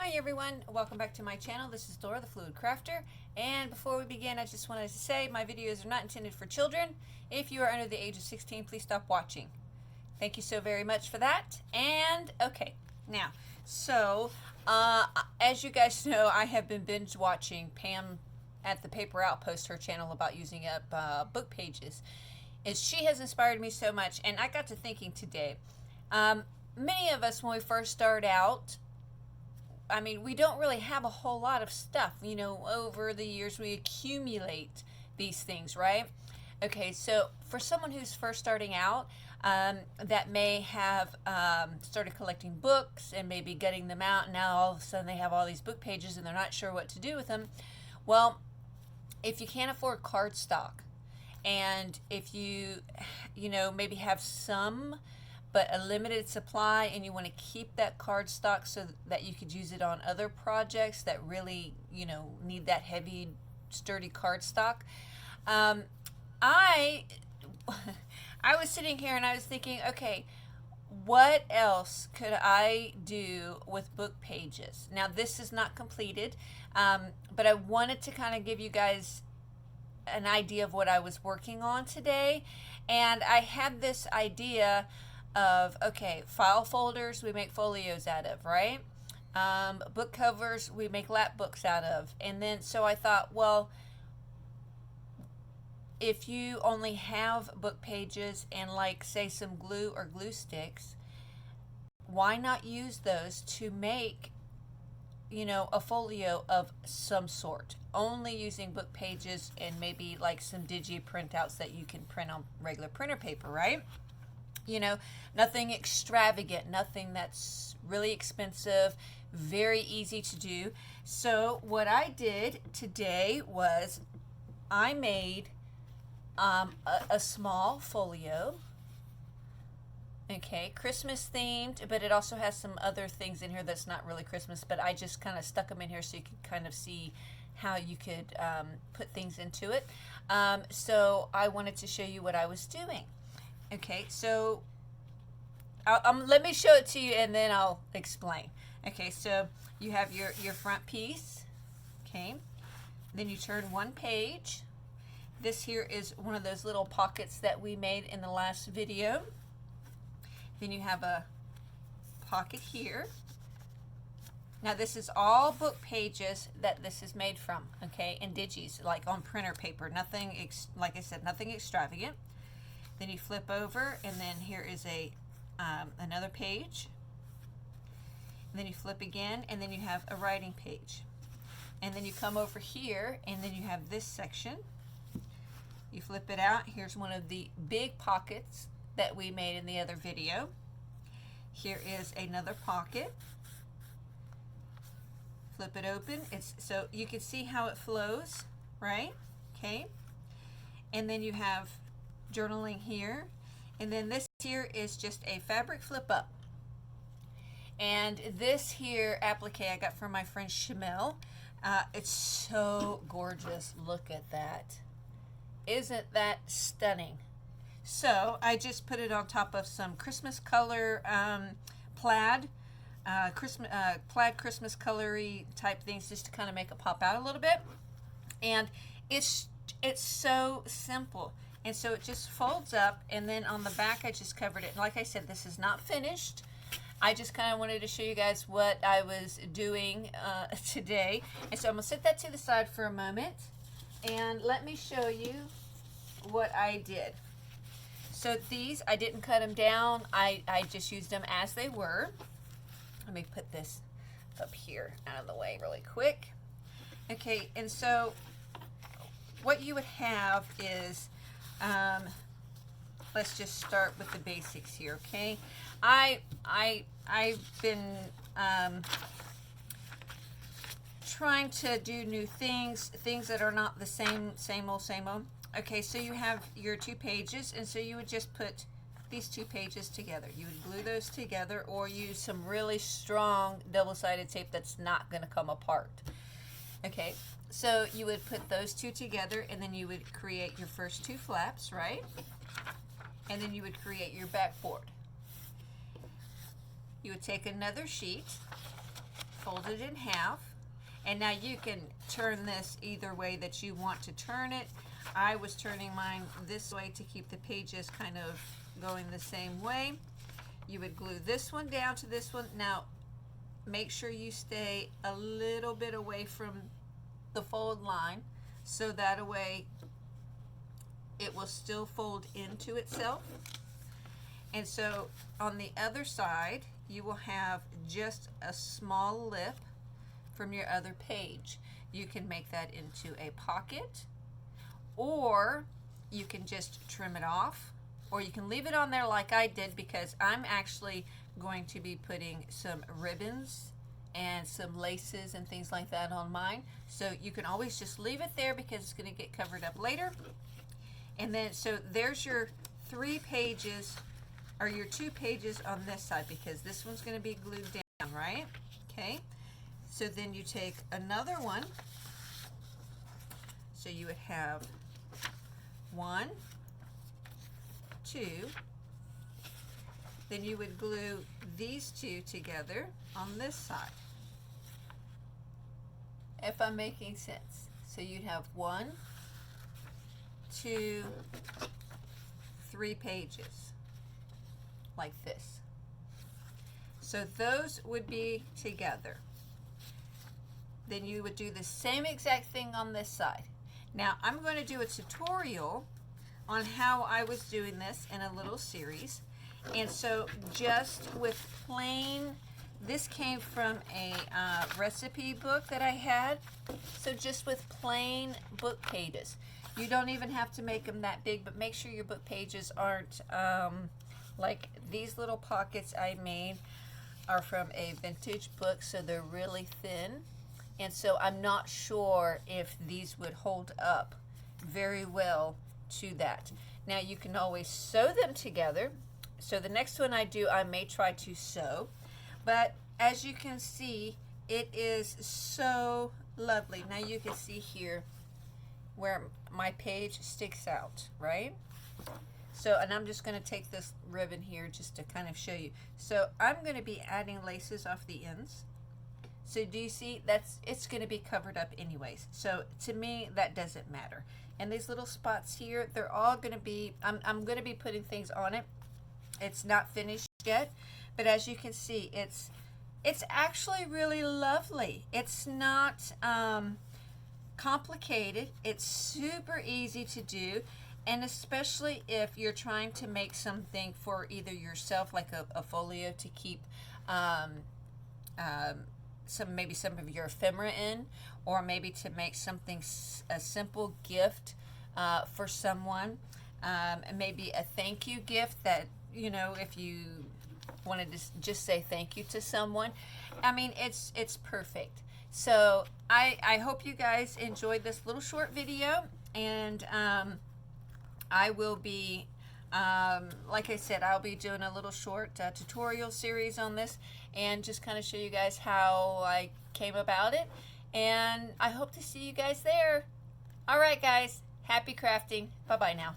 Hi everyone, welcome back to my channel. This is Dora the Fluid Crafter, and before we begin I just wanted to say my videos are not intended for children. If you are under the age of 16, please stop watching. Thank you so very much for that. And okay, now, so as you guys know, I have been binge watching Pam at the Paper Outpost, her channel about using up book pages. And she has inspired me so much, and I got to thinking today, many of us when we first start out, I mean, we don't really have a whole lot of stuff. You know, over the years we accumulate these things, right? Okay, so for someone who's first starting out, that may have started collecting books and maybe getting them out, and now all of a sudden they have all these book pages and they're not sure what to do with them. Well, if you can't afford cardstock, and if you maybe have some but a limited supply, and you want to keep that cardstock so that you could use it on other projects that really, need that heavy, sturdy cardstock. I I was sitting here and I was thinking, okay, what else could I do with book pages? Now, this is not completed, but I wanted to kind of give you guys an idea of what I was working on today. And I had this idea of, okay, file folders we make folios out of, right? Book covers we make lap books out of. And then so I thought, well, if you only have book pages and, like, say some glue or glue sticks, why not use those to make a folio of some sort, only using book pages and maybe like some digi printouts that you can print on regular printer paper, right? Nothing extravagant, nothing that's really expensive, very easy to do. So what I did today was I made a small folio, okay, Christmas themed, but it also has some other things in here that's not really Christmas, but I just kind of stuck them in here so you could kind of see how you could put things into it. So I wanted to show you what I was doing. Okay, so let me show it to you and then I'll explain. Okay, so you have your front piece, okay, then you turn one page. This here is one of those little pockets that we made in the last video. Then you have a pocket here. Now this is all book pages that this is made from, okay, and digis, like on printer paper. Nothing, like I said, nothing extravagant. Then you flip over, and then here is another page. And then you flip again, and then you have a writing page. And then you come over here, and then you have this section. You flip it out. Here's one of the big pockets that we made in the other video. Here is another pocket. Flip it open. So you can see how it flows, right? Okay. And then you have journaling here, and then this here is just a fabric flip up. And this here applique I got from my friend Shamel. It's so gorgeous. Look at that. Isn't that stunning? So I just put it on top of some Christmas color plaid Christmas colory type things, just to kind of make it pop out a little bit. And it's so simple. And so it just folds up, and then on the back I just covered it. And like I said, this is not finished. I just kind of wanted to show you guys what I was doing today. And so I'm going to set that to the side for a moment, and let me show you what I did. So these, I didn't cut them down. I just used them as they were. Let me put this up here out of the way really quick. Okay, and so what you would have is, let's just start with the basics here, okay? I've been trying to do new things that are not the same old. Okay, so you have your two pages, and so you would just put these two pages together. You would glue those together, or use some really strong double-sided tape that's not going to come apart. Okay, so you would put those two together, and then you would create your first two flaps, right? And then you would create your backboard. You would take another sheet, fold it in half. And now you can turn this either way that you want to turn it. I was turning mine this way to keep the pages kind of going the same way. You would glue this one down to this one. Now, make sure you stay a little bit away from the fold line, so that way it will still fold into itself. And so on the other side, you will have just a small lip from your other page. You can make that into a pocket, or you can just trim it off, or you can leave it on there like I did, because I'm actually going to be putting some ribbons and some laces and things like that on mine. So you can always just leave it there because it's going to get covered up later. And then, so there's your 3 pages, or your 2 pages on this side, because this one's going to be glued down, right? Okay. So then you take another one. So you would have 1, 2. Then you would glue these 2 together on this side. If I'm making sense. So you'd have 1, 2, 3 pages like this. So those would be together. Then you would do the same exact thing on this side. Now I'm going to do a tutorial on how I was doing this in a little series. And so just with plain, this came from a recipe book that I had. So just with plain book pages. You don't even have to make them that big, but make sure your book pages aren't like these little pockets I made are from a vintage book, so they're really thin. And so I'm not sure if these would hold up very well to that. Now you can always sew them together. So the next one I do, I may try to sew. But as you can see, it is so lovely. Now you can see here where my page sticks out, right? So, and I'm just going to take this ribbon here just to kind of show you. So I'm going to be adding laces off the ends. So do you see, it's going to be covered up anyways. So to me, that doesn't matter. And these little spots here, they're all going to be, I'm going to be putting things on it. It's not finished yet, but as you can see, it's actually really lovely. It's not complicated. It's super easy to do. And especially if you're trying to make something for either yourself, like a folio to keep maybe some of your ephemera in, or maybe to make something, a simple gift for someone, maybe a thank you gift that, you know, if you wanted to just say thank you to someone. I mean, it's perfect. So I hope you guys enjoyed this little short video, and I will be, like I said, I'll be doing a little short tutorial series on this, and just kind of show you guys how I came about it. And I hope to see you guys there. All right, guys, happy crafting. Bye-bye now.